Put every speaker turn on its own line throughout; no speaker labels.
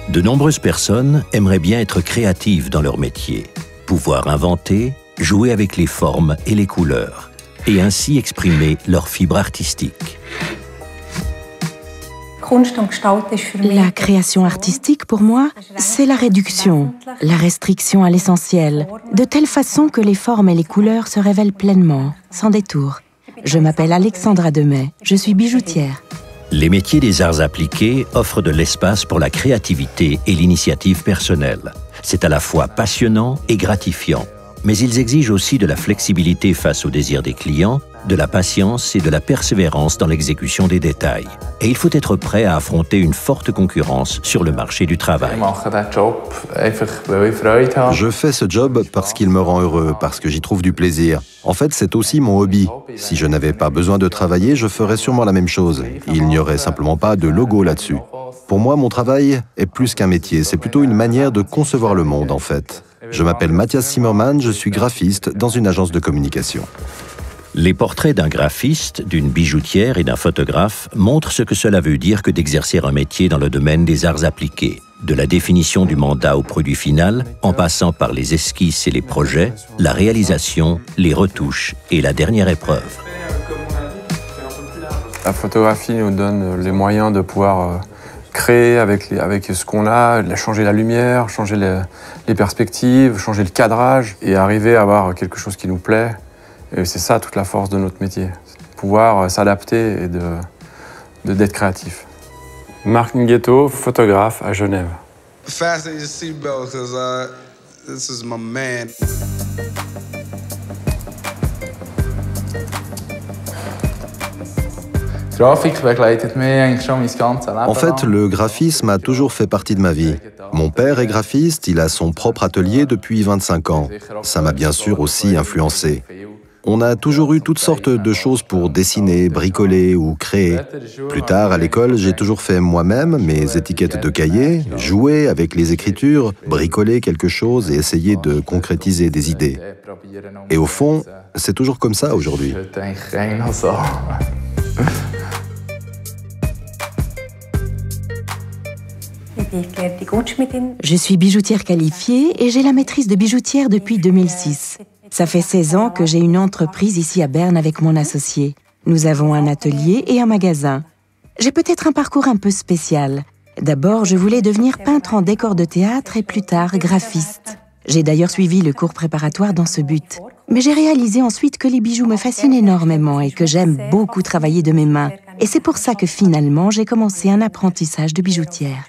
De nombreuses personnes aimeraient bien être créatives dans leur métier, pouvoir inventer, jouer avec les formes et les couleurs, et ainsi exprimer leur fibre artistique.
La création artistique, pour moi, c'est la réduction, la restriction à l'essentiel, de telle façon que les formes et les couleurs se révèlent pleinement, sans détour. Je m'appelle Alexandra Demey, je suis bijoutière.
Les métiers des arts appliqués offrent de l'espace pour la créativité et l'initiative personnelle. C'est à la fois passionnant et gratifiant, mais ils exigent aussi de la flexibilité face aux désirs des clients, de la patience et de la persévérance dans l'exécution des détails. Et il faut être prêt à affronter une forte concurrence sur le marché du travail.
Je fais ce job parce qu'il me rend heureux, parce que j'y trouve du plaisir. En fait, c'est aussi mon hobby. Si je n'avais pas besoin de travailler, je ferais sûrement la même chose. Il n'y aurait simplement pas de logo là-dessus. Pour moi, mon travail est plus qu'un métier, c'est plutôt une manière de concevoir le monde, en fait. Je m'appelle Matthias Zimmermann, je suis graphiste dans une agence de communication.
Les portraits d'un graphiste, d'une bijoutière et d'un photographe montrent ce que cela veut dire que d'exercer un métier dans le domaine des arts appliqués. De la définition du mandat au produit final, en passant par les esquisses et les projets, la réalisation, les retouches et la dernière épreuve.
La photographie nous donne les moyens de pouvoir créer avec ce qu'on a, changer la lumière, changer les perspectives, changer le cadrage et arriver à avoir quelque chose qui nous plaît. Et c'est ça toute la force de notre métier, pouvoir s'adapter et d'être créatif. Marc Nguetto, photographe à Genève.
En fait, le graphisme a toujours fait partie de ma vie. Mon père est graphiste, il a son propre atelier depuis 25 ans. Ça m'a bien sûr aussi influencé. On a toujours eu toutes sortes de choses pour dessiner, bricoler ou créer. Plus tard, à l'école, j'ai toujours fait moi-même mes étiquettes de cahiers, jouer avec les écritures, bricoler quelque chose et essayer de concrétiser des idées. Et au fond, c'est toujours comme ça aujourd'hui.
Je suis bijoutière qualifiée et j'ai la maîtrise de bijoutière depuis 2006. Ça fait 16 ans que j'ai une entreprise ici à Berne avec mon associé. Nous avons un atelier et un magasin. J'ai peut-être un parcours un peu spécial. D'abord, je voulais devenir peintre en décor de théâtre et plus tard graphiste. J'ai d'ailleurs suivi le cours préparatoire dans ce but. Mais j'ai réalisé ensuite que les bijoux me fascinent énormément et que j'aime beaucoup travailler de mes mains. Et c'est pour ça que finalement, j'ai commencé un apprentissage de bijoutière.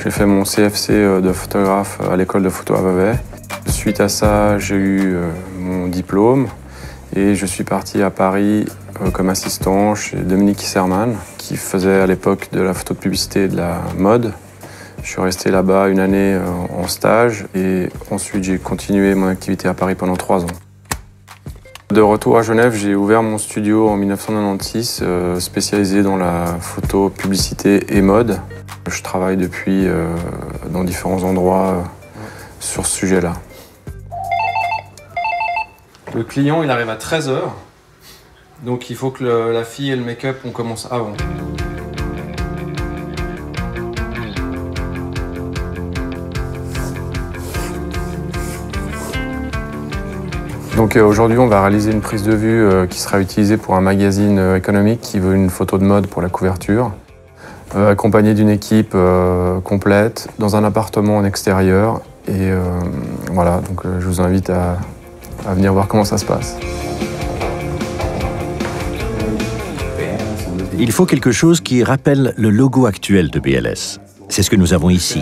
J'ai fait mon CFC de photographe à l'école de photo à Vevey. Suite à ça, j'ai eu mon diplôme et je suis parti à Paris comme assistant chez Dominique Issermann, qui faisait à l'époque de la photo de publicité et de la mode. Je suis resté là-bas une année en stage et ensuite j'ai continué mon activité à Paris pendant 3 ans. De retour à Genève, j'ai ouvert mon studio en 1996, spécialisé dans la photo, publicité et mode. Je travaille depuis dans différents endroits sur ce sujet-là. Le client, il arrive à 13 h, donc il faut que la fille et le make-up, on commence avant. Donc aujourd'hui, on va réaliser une prise de vue qui sera utilisée pour un magazine économique qui veut une photo de mode pour la couverture, accompagnée d'une équipe complète, dans un appartement en extérieur. Et voilà, donc je vous invite à venir voir comment ça se passe.
Il faut quelque chose qui rappelle le logo actuel de BLS. C'est ce que nous avons ici.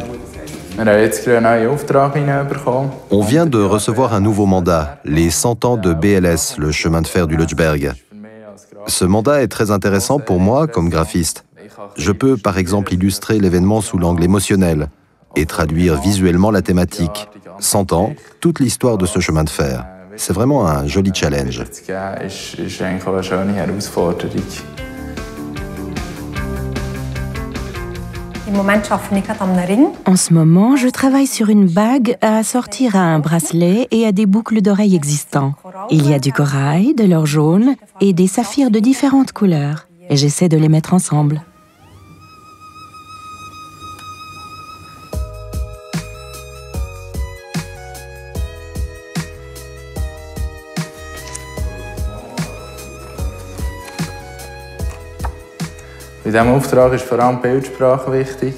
On vient de recevoir un nouveau mandat, les 100 ans de BLS, le chemin de fer du Lötschberg. Ce mandat est très intéressant pour moi comme graphiste. Je peux par exemple illustrer l'événement sous l'angle émotionnel et traduire visuellement la thématique. 100 ans, toute l'histoire de ce chemin de fer. C'est vraiment un joli challenge.
En ce moment, je travaille sur une bague à assortir à un bracelet et à des boucles d'oreilles existants. Il y a du corail, de l'or jaune et des saphirs de différentes couleurs. et j'essaie de les mettre ensemble.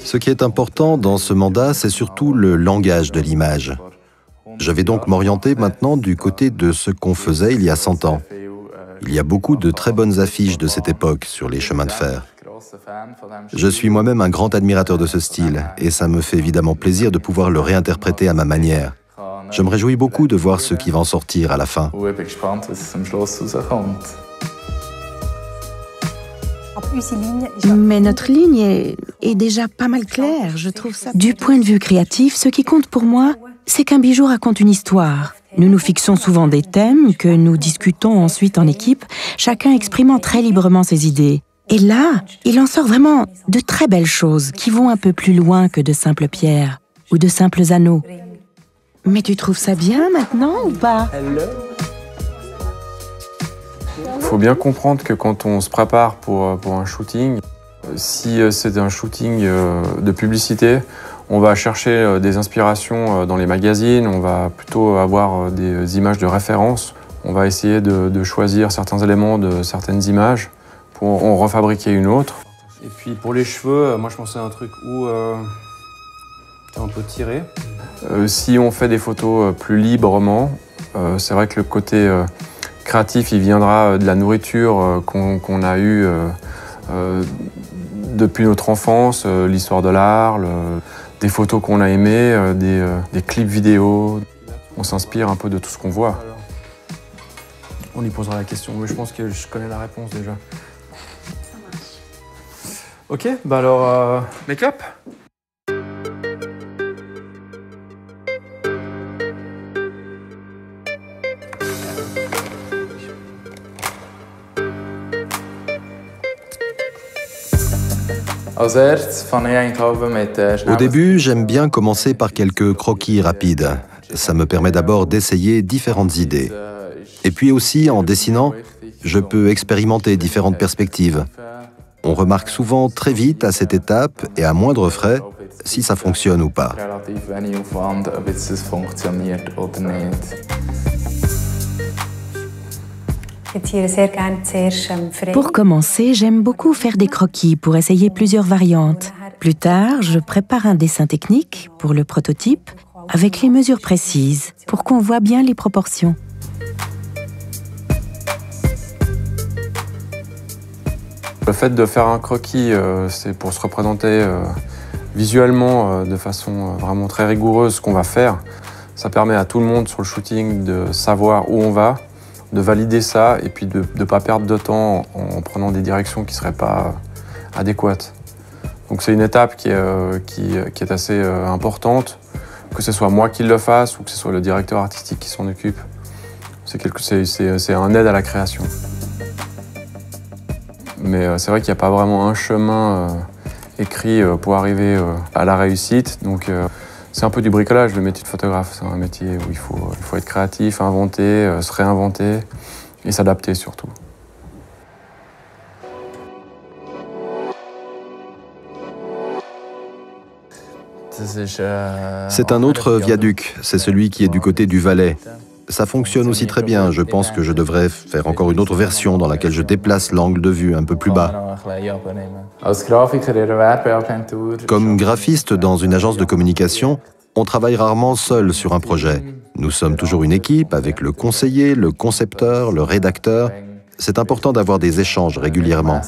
Ce qui est important dans ce mandat, c'est surtout le langage de l'image. Je vais donc m'orienter maintenant du côté de ce qu'on faisait il y a 100 ans. Il y a beaucoup de très bonnes affiches de cette époque sur les chemins de fer. Je suis moi-même un grand admirateur de ce style, et ça me fait évidemment plaisir de pouvoir le réinterpréter à ma manière. Je me réjouis beaucoup de voir ce qui va en sortir à la fin.
Mais notre ligne est déjà pas mal claire, je trouve ça. Du point de vue créatif, ce qui compte pour moi, c'est qu'un bijou raconte une histoire. Nous nous fixons souvent des thèmes que nous discutons ensuite en équipe, chacun exprimant très librement ses idées. Et là, il en sort vraiment de très belles choses qui vont un peu plus loin que de simples pierres ou de simples anneaux. Mais tu trouves ça bien maintenant ou pas?
Il faut bien comprendre que quand on se prépare pour un shooting, si c'est un shooting de publicité, on va chercher des inspirations dans les magazines, on va plutôt avoir des images de référence. On va essayer de choisir certains éléments de certaines images pour en refabriquer une autre. Et puis pour les cheveux, moi je pensais à un truc où on peut tirer. Si on fait des photos plus librement, c'est vrai que le côté créatif, il viendra de la nourriture qu'on a eue depuis notre enfance, l'histoire de l'art, des photos qu'on a aimées, des clips vidéo. On s'inspire un peu de tout ce qu'on voit. On lui posera la question, mais je pense que je connais la réponse déjà. Ok, bah alors, make-up.
Au début, j'aime bien commencer par quelques croquis rapides. Ça me permet d'abord d'essayer différentes idées. Et puis aussi, en dessinant, je peux expérimenter différentes perspectives. On remarque souvent très vite à cette étape et à moindre frais si ça fonctionne ou pas.
Pour commencer, j'aime beaucoup faire des croquis pour essayer plusieurs variantes. Plus tard, je prépare un dessin technique pour le prototype avec les mesures précises pour qu'on voit bien les proportions.
Le fait de faire un croquis, c'est pour se représenter visuellement de façon vraiment très rigoureuse ce qu'on va faire. Ça permet à tout le monde sur le shooting de savoir où on va, de valider ça et puis de ne pas perdre de temps en prenant des directions qui ne seraient pas adéquates. Donc c'est une étape qui est assez importante, que ce soit moi qui le fasse ou que ce soit le directeur artistique qui s'en occupe. C'est un aide à la création. Mais c'est vrai qu'il n'y a pas vraiment un chemin écrit pour arriver à la réussite. Donc c'est un peu du bricolage, le métier de photographe. C'est un métier où il faut être créatif, inventer, se réinventer et s'adapter surtout.
C'est un autre viaduc, c'est celui qui est du côté du Valais. Ça fonctionne aussi très bien, je pense que je devrais faire encore une autre version dans laquelle je déplace l'angle de vue un peu plus bas. Comme graphiste dans une agence de communication, on travaille rarement seul sur un projet. Nous sommes toujours une équipe avec le conseiller, le concepteur, le rédacteur. C'est important d'avoir des échanges régulièrement.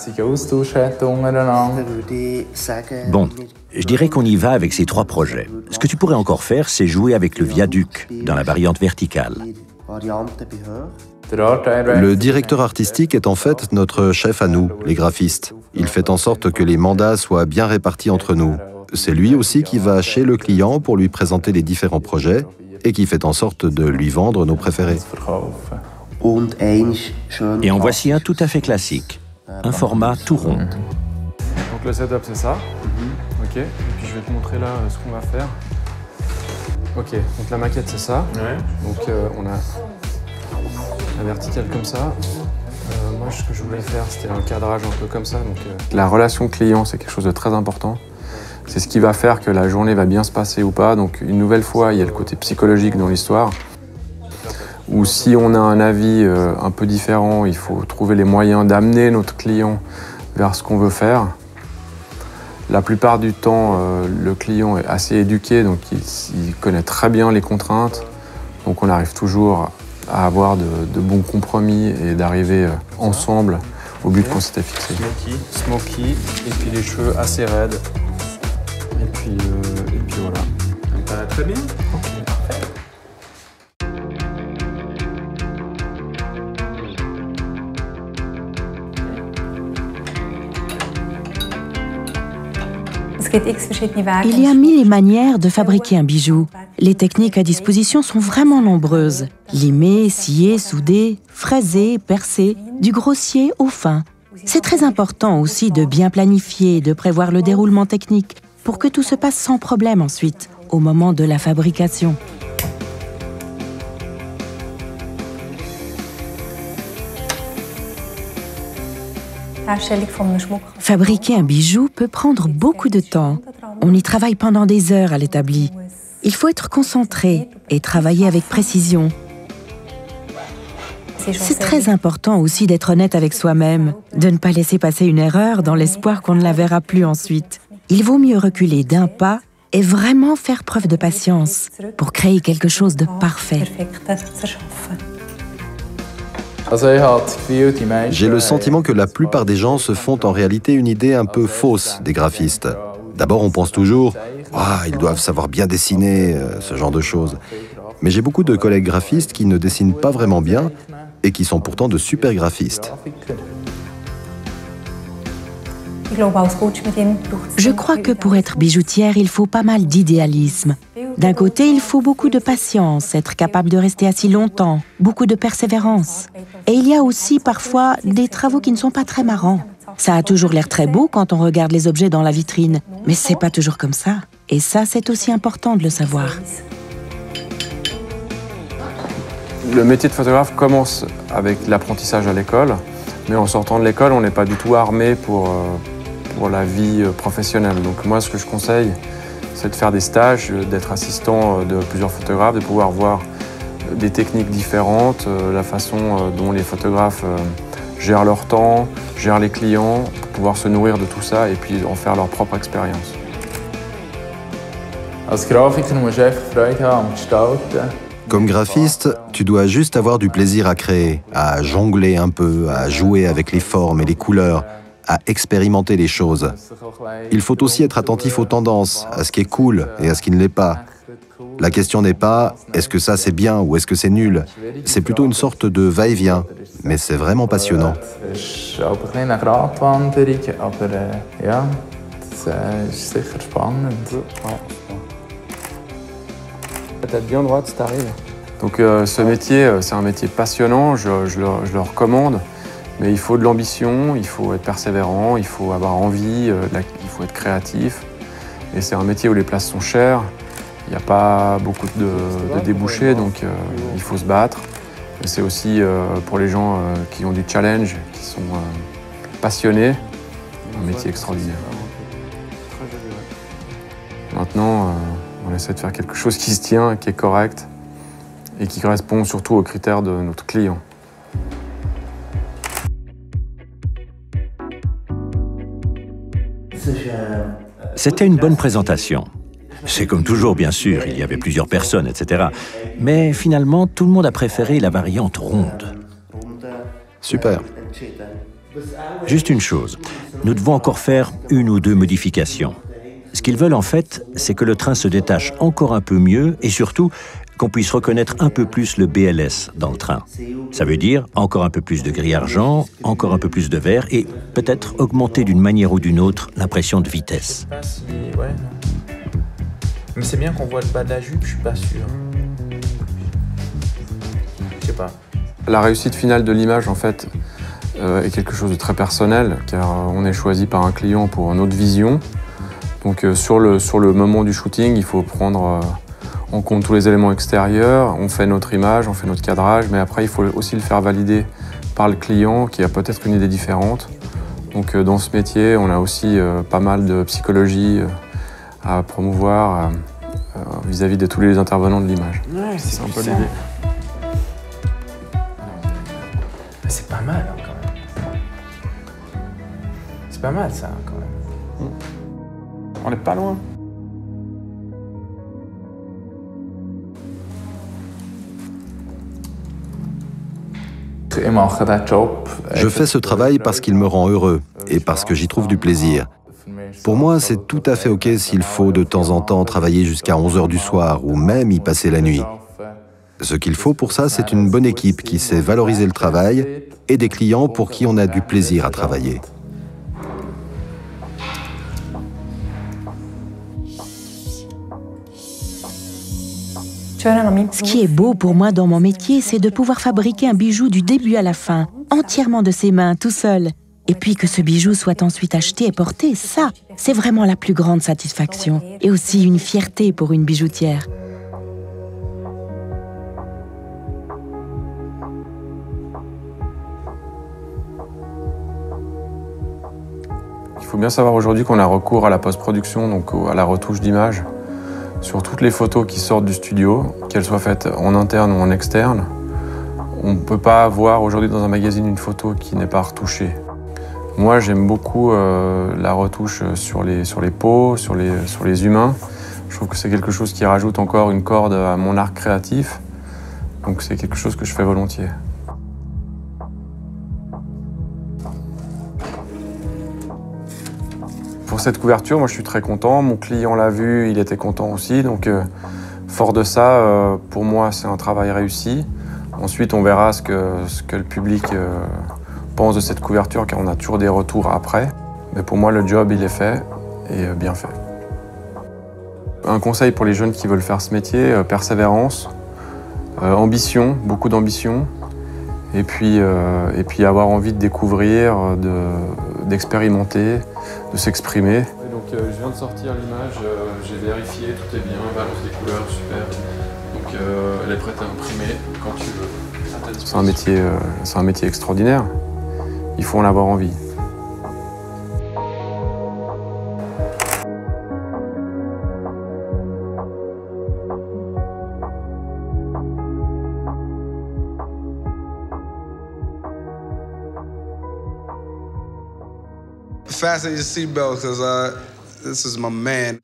Bon, je dirais qu'on y va avec ces 3 projets. Ce que tu pourrais encore faire, c'est jouer avec le viaduc dans la variante verticale.
Le directeur artistique est en fait notre chef à nous, les graphistes. Il fait en sorte que les mandats soient bien répartis entre nous. C'est lui aussi qui va chez le client pour lui présenter les différents projets et qui fait en sorte de lui vendre nos préférés.
Et en voici un tout à fait classique, un format tout rond.
Donc le setup c'est ça. Ok, et puis je vais te montrer là ce qu'on va faire. Ok, donc la maquette c'est ça. Ouais. Donc on a la verticale comme ça. Moi Moi, ce que je voulais faire, c'était un cadrage un peu comme ça. Donc, la relation client, c'est quelque chose de très important. C'est ce qui va faire que la journée va bien se passer ou pas. Donc, une nouvelle fois, il y a le côté psychologique dans l'histoire. Ou si on a un avis un peu différent, il faut trouver les moyens d'amener notre client vers ce qu'on veut faire. La plupart du temps, le client est assez éduqué, donc il connaît très bien les contraintes. Donc on arrive toujours à avoir de bons compromis et d'arriver ensemble au but qu'on s'était fixé. Smoky, et puis les cheveux assez raides. Et puis voilà. Ça va très bien. Okay, parfait.
Il y a 1000 manières de fabriquer un bijou. Les techniques à disposition sont vraiment nombreuses. Limer, scier, souder, fraiser, percer, du grossier au fin. C'est très important aussi de bien planifier et de prévoir le déroulement technique pour que tout se passe sans problème ensuite, au moment de la fabrication. Fabriquer un bijou peut prendre beaucoup de temps. On y travaille pendant des heures à l'établi. Il faut être concentré et travailler avec précision. C'est très important aussi d'être honnête avec soi-même, de ne pas laisser passer une erreur dans l'espoir qu'on ne la verra plus ensuite. Il vaut mieux reculer d'un pas et vraiment faire preuve de patience pour créer quelque chose de parfait.
J'ai le sentiment que la plupart des gens se font en réalité une idée un peu fausse des graphistes. D'abord, on pense toujours « Ah, ils doivent savoir bien dessiner », ce genre de choses. Mais j'ai beaucoup de collègues graphistes qui ne dessinent pas vraiment bien et qui sont pourtant de super graphistes.
Je crois que pour être bijoutière, il faut pas mal d'idéalisme. D'un côté, il faut beaucoup de patience, être capable de rester assis longtemps, beaucoup de persévérance. Et il y a aussi parfois des travaux qui ne sont pas très marrants. Ça a toujours l'air très beau quand on regarde les objets dans la vitrine, mais c'est pas toujours comme ça. Et ça, c'est aussi important de le savoir.
Le métier de photographe commence avec l'apprentissage à l'école, mais en sortant de l'école, on n'est pas du tout armé pour la vie professionnelle. Donc moi, ce que je conseille, c'est de faire des stages, d'être assistant de plusieurs photographes, de pouvoir voir des techniques différentes, la façon dont les photographes gèrent leur temps, gèrent les clients, pour pouvoir se nourrir de tout ça et puis en faire leur propre expérience.
Comme graphiste, tu dois juste avoir du plaisir à créer, à jongler un peu, à jouer avec les formes et les couleurs, à expérimenter les choses. Il faut aussi être attentif aux tendances, à ce qui est cool et à ce qui ne l'est pas. La question n'est pas « est-ce que ça c'est bien ou est-ce que c'est nul ?» C'est plutôt une sorte de va-et-vient, mais c'est vraiment passionnant.
T'as bien droite si t'arrives. Donc ce métier, c'est un métier passionnant, je le recommande. Mais il faut de l'ambition, il faut être persévérant, il faut avoir envie, il faut être créatif. Et c'est un métier où les places sont chères, il n'y a pas beaucoup de débouchés, donc il faut se battre. Et c'est aussi pour les gens qui ont du challenge, qui sont passionnés, un métier extraordinaire. Maintenant, on essaie de faire quelque chose qui se tient, qui est correct et qui correspond surtout aux critères de notre client.
C'était une bonne présentation. C'est comme toujours, bien sûr, il y avait plusieurs personnes, etc. Mais finalement, tout le monde a préféré la variante ronde.
Super.
Juste une chose, nous devons encore faire une ou deux modifications. Ce qu'ils veulent en fait, c'est que le train se détache encore un peu mieux et surtout qu'on puisse reconnaître un peu plus le BLS dans le train. Ça veut dire encore un peu plus de gris argent, encore un peu plus de vert et peut-être augmenter d'une manière ou d'une autre l'impression de vitesse.
Mais c'est bien qu'on voit le bas de la jupe, je suis pas sûr. Je sais pas.
La réussite finale de l'image, en fait, est quelque chose de très personnel, car on est choisi par un client pour notre vision. Donc sur le moment du shooting, il faut prendre On compte tous les éléments extérieurs, on fait notre image, on fait notre cadrage, mais après il faut aussi le faire valider par le client qui a peut-être une idée différente. Donc dans ce métier, on a aussi pas mal de psychologie à promouvoir vis-à-vis de tous les intervenants de l'image.
Ouais,
c'est un peu
puissant.
l'idée.
C'est pas mal hein, quand même. C'est pas mal ça quand même.
On n'est pas loin.
Je fais ce travail parce qu'il me rend heureux et parce que j'y trouve du plaisir. Pour moi, c'est tout à fait OK s'il faut de temps en temps travailler jusqu'à 11 h du soir ou même y passer la nuit. Ce qu'il faut pour ça, c'est une bonne équipe qui sait valoriser le travail et des clients pour qui on a du plaisir à travailler.
Ce qui est beau pour moi dans mon métier, c'est de pouvoir fabriquer un bijou du début à la fin, entièrement de ses mains, tout seul. Et puis que ce bijou soit ensuite acheté et porté, ça, c'est vraiment la plus grande satisfaction. Et aussi une fierté pour une bijoutière.
Il faut bien savoir aujourd'hui qu'on a recours à la post-production, donc à la retouche d'image, sur toutes les photos qui sortent du studio, qu'elles soient faites en interne ou en externe. On ne peut pas avoir aujourd'hui dans un magazine une photo qui n'est pas retouchée. Moi, j'aime beaucoup la retouche sur les peaux, sur les humains. Je trouve que c'est quelque chose qui rajoute encore une corde à mon art créatif. Donc c'est quelque chose que je fais volontiers. Pour cette couverture, moi je suis très content. Mon client l'a vu, il était content aussi. Donc fort de ça, pour moi c'est un travail réussi. Ensuite on verra ce que le public pense de cette couverture, car on a toujours des retours après. Mais pour moi le job il est fait et bien fait. Un conseil pour les jeunes qui veulent faire ce métier, persévérance, ambition, beaucoup d'ambition. Et puis avoir envie de découvrir, d'expérimenter, de s'exprimer. Donc je viens de sortir l'image, j'ai vérifié, tout est bien, balance des couleurs, super. Donc elle est prête à imprimer quand tu veux. C'est un métier extraordinaire, il faut en avoir envie.
Fasten your seatbelt, because this is my man.